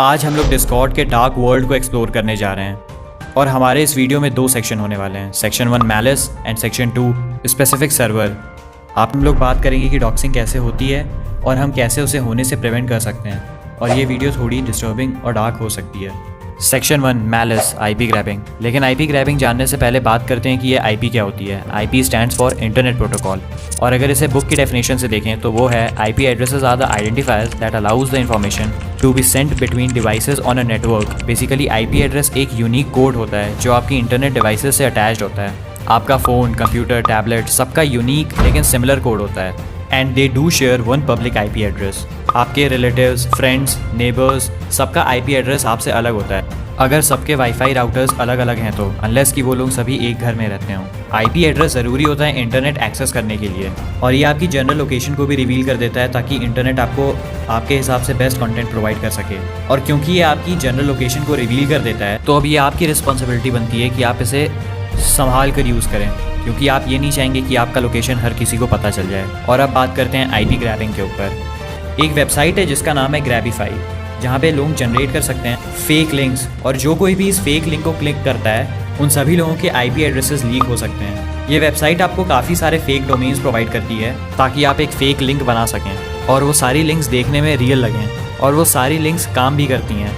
आज हम लोग डिस्कॉर्ड के डार्क वर्ल्ड को एक्सप्लोर करने जा रहे हैं और हमारे इस वीडियो में 2 सेक्शन होने वाले हैं। Section 1 malice and section 2 specific server. आप हम लोग बात करेंगे कि डॉक्सिंग कैसे होती है और हम कैसे उसे होने से प्रिवेंट कर सकते हैं, और ये वीडियो थोड़ी डिस्टर्बिंग और डार्क हो सकती है। Section 1 malice IP grabbing. लेकिन आईपी ग्रैबिंग जानने से पहले बात करते हैं कि ये आईपी क्या होती है। IP stands for internet protocol, और अगर इसे बुक की डेफिनेशन से देखें तो वो है IP addresses are the identifiers that allows the information to be sent between devices on a network. Basically IP address एक यूनिक कोड होता है जो आपकी इंटरनेट डिवाइसेस से अटैच्ड होता है। आपका फ़ोन, कंप्यूटर, टैबलेट सबका यूनिक लेकिन सिमिलर कोड होता है, and they do share one public IP address. आपके रिलेटिव्स, फ्रेंड्स, नेबर्स सबका आईपी एड्रेस आपसे अलग होता है अगर सबके वाईफाई राउटर्स अलग अलग हैं तो, अनलेस कि वो लोग सभी एक घर में रहते हों। आईपी एड्रेस ज़रूरी होता है इंटरनेट एक्सेस करने के लिए, और ये आपकी जनरल लोकेशन को भी रिवील कर देता है ताकि इंटरनेट आपको आपके हिसाब से बेस्ट कंटेंट प्रोवाइड कर सके। और क्योंकि ये आपकी जनरल लोकेशन को रिवील कर देता है तो अब ये आपकी रिस्पॉन्सिबिलिटी बनती है कि आप इसे संभाल कर यूज़ करें, क्योंकि आप ये नहीं चाहेंगे कि आपका लोकेशन हर किसी को पता चल जाए। और अब बात करते हैं आईपी ग्रैबिंग के ऊपर। एक वेबसाइट है जिसका नाम है ग्रैबिफाई, जहाँ पे लोग जनरेट कर सकते हैं फेक लिंक्स, और जो कोई भी इस फेक लिंक को क्लिक करता है उन सभी लोगों के आईपी एड्रेसेस लीक हो सकते हैं। ये वेबसाइट आपको काफ़ी सारे फेक डोमेन्स प्रोवाइड करती है ताकि आप एक फेक लिंक बना सकें, और वो सारी लिंक्स देखने में रियल लगें, और वो सारी लिंक्स काम भी करती हैं।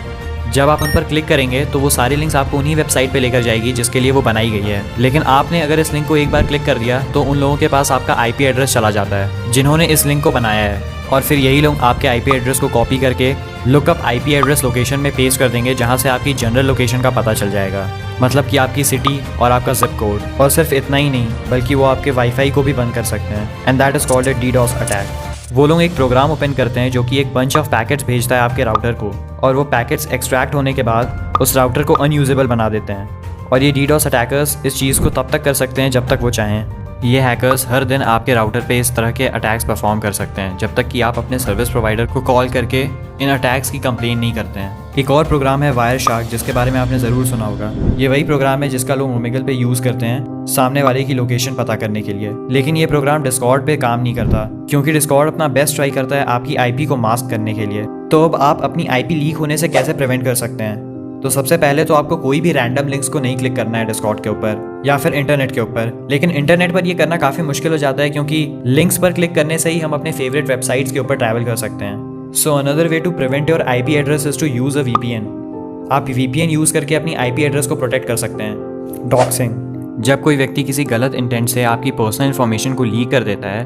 जब आप उन पर क्लिक करेंगे तो वो सारी लिंक्स आपको उन्हीं वेबसाइट पे लेकर जाएगी जिसके लिए वो बनाई गई है। लेकिन आपने अगर इस लिंक को एक बार क्लिक कर दिया तो उन लोगों के पास आपका आईपी एड्रेस चला जाता है जिन्होंने इस लिंक को बनाया है, और फिर यही लोग आपके आईपी एड्रेस को कॉपी करके लुकअप आईपी एड्रेस लोकेशन में पेस्ट कर देंगे, जहां से आपकी जनरल लोकेशन का पता चल जाएगा, मतलब कि आपकी सिटी और आपका जिप कोड। और सिर्फ इतना ही नहीं, बल्कि वो आपके वाईफाई को भी बंद कर सकते हैं, and that is called a DDoS attack. वो लोग एक प्रोग्राम ओपन करते हैं जो कि एक बंच ऑफ पैकेट्स भेजता है आपके राउटर को, और वो पैकेट्स एक्सट्रैक्ट होने के बाद उस राउटर को अनयूजेबल बना देते हैं। और ये डीडॉस अटैकर्स इस चीज़ को तब तक कर सकते हैं जब तक वो चाहें। ये हैकर्स हर दिन आपके राउटर पे इस तरह के अटैक्स परफॉर्म कर सकते हैं जब तक कि आप अपने सर्विस प्रोवाइडर को कॉल करके इन अटैक्स की कंप्लेन नहीं करते हैं। एक और प्रोग्राम है वायरशार्क, जिसके बारे में आपने ज़रूर सुना होगा। ये वही प्रोग्राम है जिसका लोग ओमेगल पे यूज़ करते हैं सामने वाले की लोकेशन पता करने के लिए। लेकिन ये प्रोग्राम डिस्कॉर्ड पे काम नहीं करता, क्योंकि डिस्कॉर्ड अपना बेस्ट ट्राई करता है आपकी आईपी को मास्क करने के लिए। तो अब आप अपनी आईपी लीक होने से कैसे प्रिवेंट कर सकते हैं? तो सबसे पहले तो आपको कोई भी रैंडम लिंक्स को नहीं क्लिक करना है डिस्कॉर्ड के ऊपर या फिर इंटरनेट के ऊपर। लेकिन इंटरनेट पर ये करना काफ़ी मुश्किल हो जाता है, क्योंकि लिंक्स पर क्लिक करने से ही हम अपने फेवरेट वेबसाइट्स के ऊपर ट्रैवल कर सकते हैं। So another way to prevent your IP address is to use a VPN. आप वीपीएन यूज़ करके अपनी आईपी एड्रेस को प्रोटेक्ट कर सकते हैं। डॉक्सिंग, जब कोई व्यक्ति किसी गलत इंटेंट से आपकी पर्सनल इन्फॉर्मेशन को लीक कर देता है,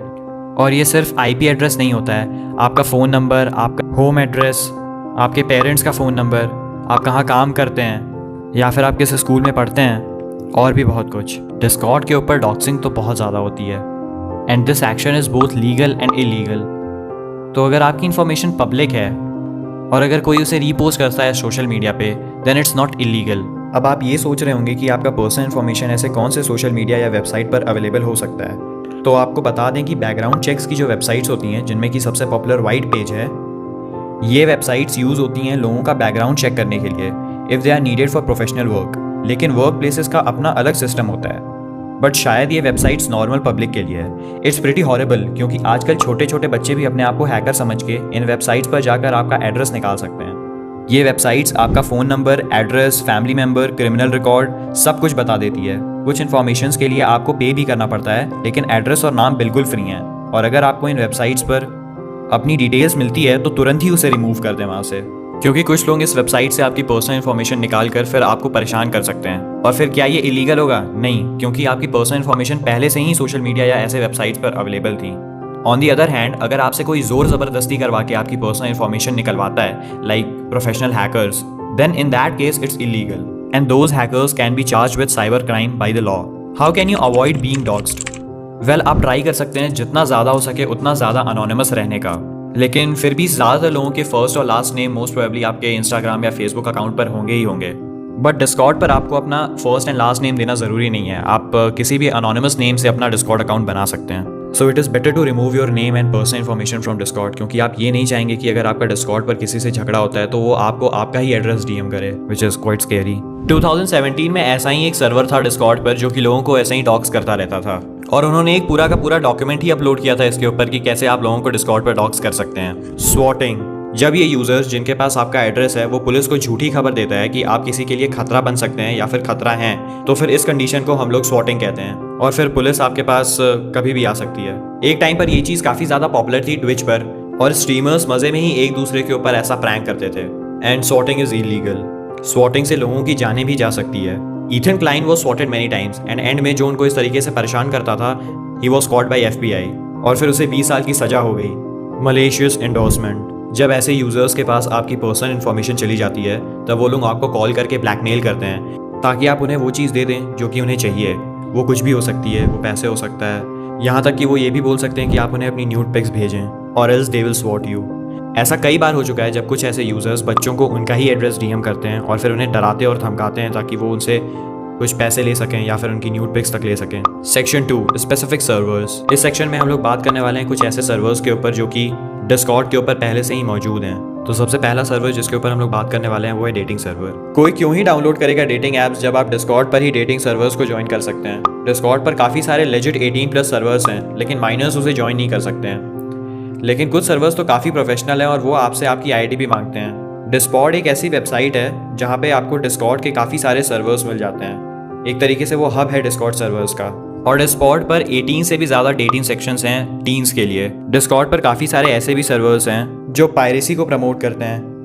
और ये सिर्फ आईपी एड्रेस नहीं होता है, आपका फ़ोन नंबर, आपका होम एड्रेस, आपके पेरेंट्स का फ़ोन नंबर, आप कहाँ काम करते हैं या फिर आप किस स्कूल में पढ़ते हैं, और भी बहुत कुछ। डिस्कॉर्ड के ऊपर डॉक्सिंग तो बहुत ज़्यादा होती है, and this action is both legal and illegal. तो अगर आपकी इन्फॉर्मेशन पब्लिक है और अगर कोई उसे रीपोस्ट करता है सोशल मीडिया पे, देन इट्स नॉट इलीगल। अब आप ये सोच रहे होंगे कि आपका पर्सनल इन्फॉर्मेशन ऐसे कौन से सोशल मीडिया या वेबसाइट पर अवेलेबल हो सकता है। तो आपको बता दें कि बैकग्राउंड चेक्स की जो वेबसाइट्स होती हैं, जिनमें कि सबसे पॉपुलर वाइट पेज है, ये वेबसाइट्स यूज़ होती हैं लोगों का बैकग्राउंड चेक करने के लिए if they are needed for professional work. लेकिन वर्क प्लेसेस का अपना अलग सिस्टम होता है, बट शायद ये वेबसाइट्स नॉर्मल पब्लिक के लिए है। इट्स प्रिटी हॉरेबल, क्योंकि आजकल छोटे छोटे बच्चे भी अपने आप को हैकर समझ के इन वेबसाइट्स पर जाकर आपका एड्रेस निकाल सकते हैं। ये वेबसाइट्स आपका phone number, address, family member, criminal record सब कुछ बता देती है। कुछ इन्फॉर्मेशंस के लिए आपको पे भी करना पड़ता है, लेकिन एड्रेस और नाम बिल्कुल फ्री हैं। और अगर आपको इन वेबसाइट्स पर अपनी डिटेल्स मिलती है तो तुरंत ही उसे रिमूव कर दें वहाँ से, क्योंकि कुछ लोग इस वेबसाइट से आपकी पर्सनल इन्फॉर्मेशन निकाल कर फिर आपको परेशान कर सकते हैं। और फिर क्या ये इलीगल होगा? नहीं, क्योंकि आपकी पर्सनल इन्फॉर्मेशन पहले से ही सोशल मीडिया या ऐसे वेबसाइट्स पर अवेलेबल थी। ऑन दी अदर हैंड, अगर आपसे कोई जोर ज़बरदस्ती करवा के आपकी पर्सनल इन्फॉर्मेशन निकलवाता है, like professional hackers, then in that case it's illegal, and those hackers can be charge with cyber crime by the law. How can you avoid being doxxed? Well, आप ट्राई कर सकते हैं जितना ज़्यादा हो सके उतना ज़्यादा अनोनिमस रहने का, लेकिन फिर भी ज़्यादातर लोगों के फर्स्ट और लास्ट नेम मोस्ट प्रोबेबली आपके इंस्टाग्राम या फेसबुक अकाउंट पर होंगे ही होंगे। बट डिस्कॉर्ड पर आपको अपना फर्स्ट एंड लास्ट नेम देना ज़रूरी नहीं है। आप किसी भी अनोनिमस नेम से अपना डिस्कॉर्ड अकाउंट बना सकते हैं। So it is better to remove your name and personal information from Discord, क्योंकि आप ये नहीं चाहेंगे कि अगर आपका डिस्कॉर्ड पर किसी से झगड़ा होता है तो वो आपको आपका ही एड्रेस डीएम करे, विच इज़ क्वाइट स्कैरी। 2017 में ऐसा ही एक सर्वर था डिस्कॉर्ड पर जो कि लोगों को ऐसे ही डॉक्स करता रहता था, और उन्होंने एक पूरा का पूरा डॉक्यूमेंट ही अपलोड किया था इसके ऊपर कि कैसे आप लोगों को डिस्कॉर्ड पर डॉक्स कर सकते हैं। स्वॉटिंग, जब ये यूज़र्स जिनके पास आपका एड्रेस है वो पुलिस को झूठी खबर देता है कि आप किसी के लिए खतरा बन सकते हैं या फिर खतरा हैं, तो फिर इस कंडीशन को हम लोग स्वॉटिंग कहते हैं और फिर पुलिस आपके पास कभी भी आ सकती है। एक टाइम पर ये चीज़ काफ़ी ज़्यादा पॉपुलर थी ट्विच पर और स्ट्रीमर्स मज़े में ही एक दूसरे के ऊपर ऐसा प्रैंक करते थे। And swatting is illegal. Swatting से लोगों की जानें भी जा सकती है। Ethan Klein was swatted many times and end में जो उनको इस तरीके से परेशान करता था, he was caught by FBI और फिर उसे 20 साल की सज़ा हो गई। Malicious endorsement. जब ऐसे यूज़र्स के पास आपकी पर्सनल इन्फॉर्मेशन चली जाती है तब वो लोग आपको कॉल करके ब्लैकमेल करते हैं ताकि आप उन्हें वो चीज़ दे दें जो कि उन्हें चाहिए। वो कुछ भी हो सकती है, वो पैसे हो सकता है, यहाँ तक कि वो ये भी बोल सकते हैं कि आप उन्हें अपनी न्यूड पिक्स भेजें और एल्स दे विल स्वॉट यू। ऐसा कई बार हो चुका है जब कुछ ऐसे यूज़र्स बच्चों को उनका ही एड्रेस DM करते हैं और फिर उन्हें डराते और धमकाते हैं ताकि वो उनसे कुछ पैसे ले सकें या फिर उनकी न्यूड पिक्स तक ले सकें। Section 2 specific servers. इस सेक्शन में हम लोग बात करने वाले हैं कुछ ऐसे सर्वर्स के ऊपर जो कि डिस्कॉर्ड के ऊपर पहले से ही मौजूद हैं। तो सबसे पहला सर्वर जिसके ऊपर हम लोग बात करने वाले हैं वो है डेटिंग सर्वर। कोई क्यों ही डाउनलोड करेगा डेटिंग ऐप्स जब आप डिस्कॉर्ड पर ही डेटिंग सर्वर्स को ज्वाइन कर सकते हैं। डिस्कॉर्ड पर काफ़ी सारे लेजिट 18+ सर्वर्स हैं लेकिन माइनर्स उसे ज्वाइन नहीं कर सकते हैं। लेकिन कुछ सर्वर्स तो काफ़ी प्रोफेशनल हैं और वो आपसे आपकी ID भी मांगते हैं। डिस्कॉर्ड एक ऐसी वेबसाइट है जहाँ पे आपको डिस्कॉर्ड के काफ़ी सारे सर्वर्स मिल जाते हैं। एक तरीके से वो हब है डिस्कॉर्ड सर्वर्स का। और डिस्कॉर्ड पर 18 से भी ज़्यादा डेटिंग सेक्शंस हैं टीन्स के लिए। डिस्कॉर्ड पर काफ़ी सारे ऐसे भी सर्वर्स हैं जो पायरेसी को प्रमोट करते हैं